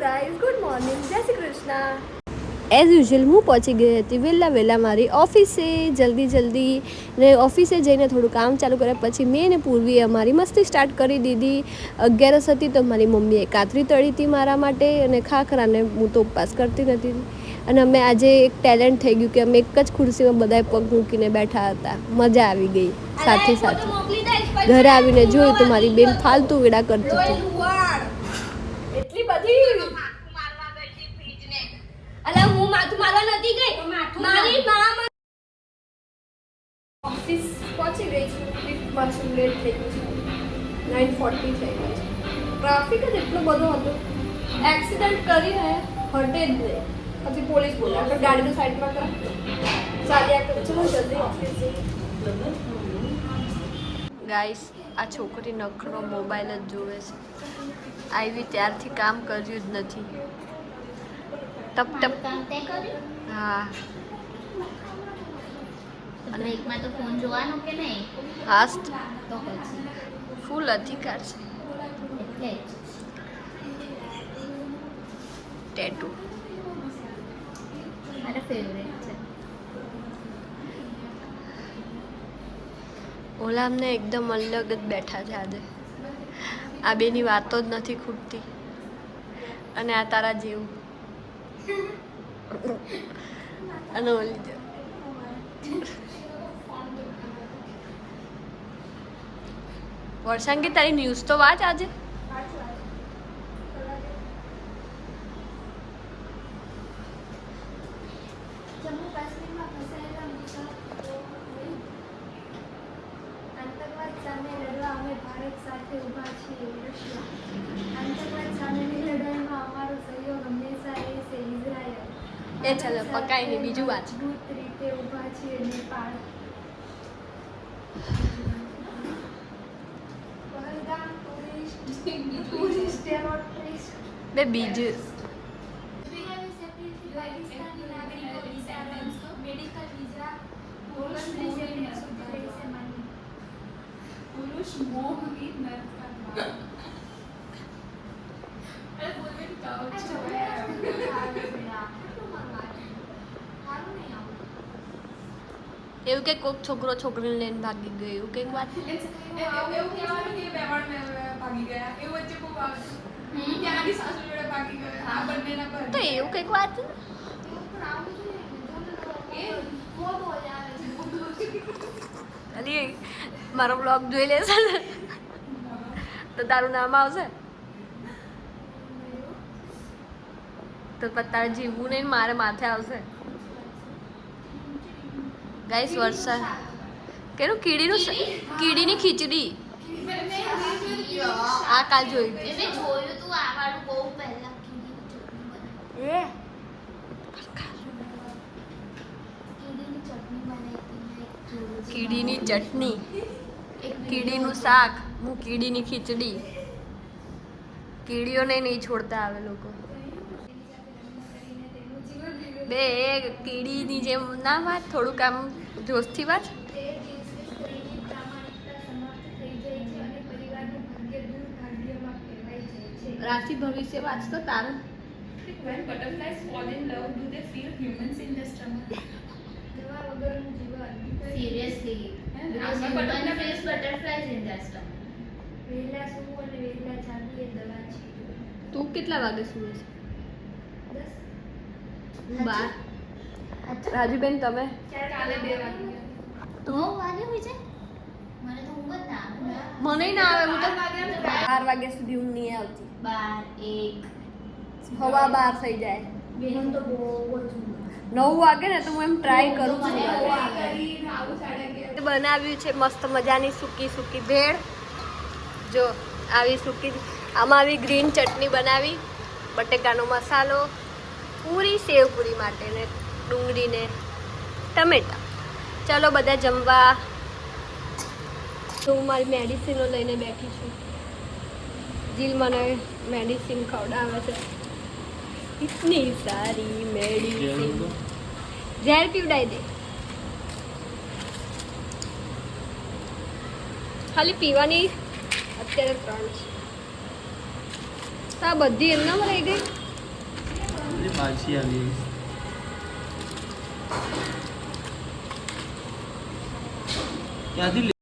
Guys, good morning, જય Shri Krishna. As usual હું પહોંચી ગઈ હતી વહેલા મારી ઓફિસે જલ્દી ને ઓફિસે જઈને થોડું કામ ચાલુ કર્યા પછી મેં ને પૂર્વીએ અમારી મસ્તી સ્ટાર્ટ કરી દીધી. 11 હતી તો મારી મમ્મીએ કાતરી તળી હતી મારા માટે અને ખાખરાને હું તો ઉપવાસ કરતી નથી. અને અમે આજે એક ટેલેન્ટ થઈ ગયું કે અમે એક જ ખુરશીમાં બધાએ પગ મૂકીને બેઠા હતા. મજા આવી ગઈ. સાથે ઘરે આવીને જોયું તો મારી બેન ફાલતુ વેડા કરતી હતી. એટલી બધી અલા હું માથું મારવા નથી ગઈ. મારી માં ઓફિસ પહોંચી ગઈ છું. લિફ્ટમાં છું, લેટ થઈ ગઈ છું. 9:40 થઈ ગઈ છે. ટ્રાફિક જ એટલો બધો હતો. એક્સિડન્ટ કરીને હટે જ નહીં. પછી પોલીસ બોલ્યા કે ગાડી તો સાઈડમાં કર. ચાલ્યા કરો. ચલો જલ્દી ઓફિસ જઈએ. ગાઈસ, આ છોકરી નખરો મોબાઈલ જ જોવે છે. આવી ત્યારથી કામ કર્યું જ નથી. ટપ ટપ કામ તે કર્યું? હા. બ્રેકમાં તો ફોન જોવાનો કે નહીં? હાસ તો પછી ફૂલ અધિકાર છે. એટલે જ ટેટુ મારા ફેવરેટ છે. ઓલા અમને એકદમ અલગ જ બેઠા છે આજે. આ બેની વાતો જ નથી ખૂટતી. અને આ તારા જેવું અને ઓલી જેવું. વર્ષાંગી તારી ન્યૂઝ તો વાંચ આજે. જમ્મુ કાશ્મીરમાં ફસાયેલા મુસાફરો આતંકવાદ સામે લડવા અમે ભારત સાથે ઊભા છીએ. રશિયા આતંકવાદ સામેની લડાઈમાં અમારો સહયોગ હંમેશા રહેશે. ઇઝરાયલ એ ચાલો પકાઈ ને બીજું વાત. મજબૂત રીતે ઊભા છીએ. નેપાળ પહલગામ ટુરિસ્ટ ટેરોરિસ્ટ બે બીજું પાકિસ્તાની નાગરિકો વિઝા મેડિકલ વિઝા પુરુષ સુધી રહેશે. માન્ય પુરુષ મોહની નરકમાં એવું કે કોઈક છોકરો છોકરીને લઈને ભાગી ગયો એવું કંઈક વાત. એવું કહેવાનું કે બેવાડ ભાગી ગયા એવું વચ્ચે ખૂબ આવતું ત્યાંની સાસુ જોડે ભાગી ગયો આ બંનેના પર તો એવું કંઈક વાત. અલી મારો બ્લોગ જોઈ લેશે ને તો તારું નામ આવશે. તો તારે જીવવું નહીં, મારે માથે આવશે. ગાઈસ વરસાદ કેનું કીડીની ખીચડી આ કાલ જોઈ મેં જોયું તું આ વાળું બહુ પહેલા કીડીની ચટણી કીડીનું શાક, હું કીડીની ખીચડી. કીડીઓને નહીં છોડતા આવે લોકો. બે કીડીની જેમ ના વાત, થોડુંક આમ જોશથી વાત. રાશિ ભવિષ્ય વાંચતો તારું. When butterflies fall in love, do they feel humans in their stomach? દવા વગરનું જીવન. Seriously બટરફ્લાઈઝ in their stomach. વહેલા સૂવું અને વહેલા જાગવું એ દવા છે. તું કેટલા વાગે સુવે છે? 10 હું 12. રાજુબેન તમે? કાલે 2 વાગે 9 વાગે હોય છે? મને તો ઊંઘ જ ના આવે. મને ના આવે. હું તો 12 વાગ્યા સુધી ઊંઘ નહીં આવતી. 12 1 સવા 12 થઈ જાય. બેન તો બહુ જ 9 વાગે ને તો હું એમ ટ્રાય કરું છું. કરીને આવું 11:30 બનાવ્યું છે મસ્ત મજાની સૂકી ભેળ. જો આવી સૂકી, આમાં આવી ગ્રીન ચટણી બનાવી, બટેકાનો મસાલો, પૂરી સેવ પૂરી માટે ને ડુંગળી ને ટમેટા. ચાલો બધા જમવા. તો હું મારી મેડિસિનો લઈને બેઠી છું. જીલ મને મેડિસિન ખવડાવે છે. ઇતની સારી મેડિસિન. ઝેર પીવડાવી દે. ખાલી પીવાની અત્યારે 3 છે. તો આ બધી એમનામાં રહી ગઈ. છે પાછી આવી ક્યાંથી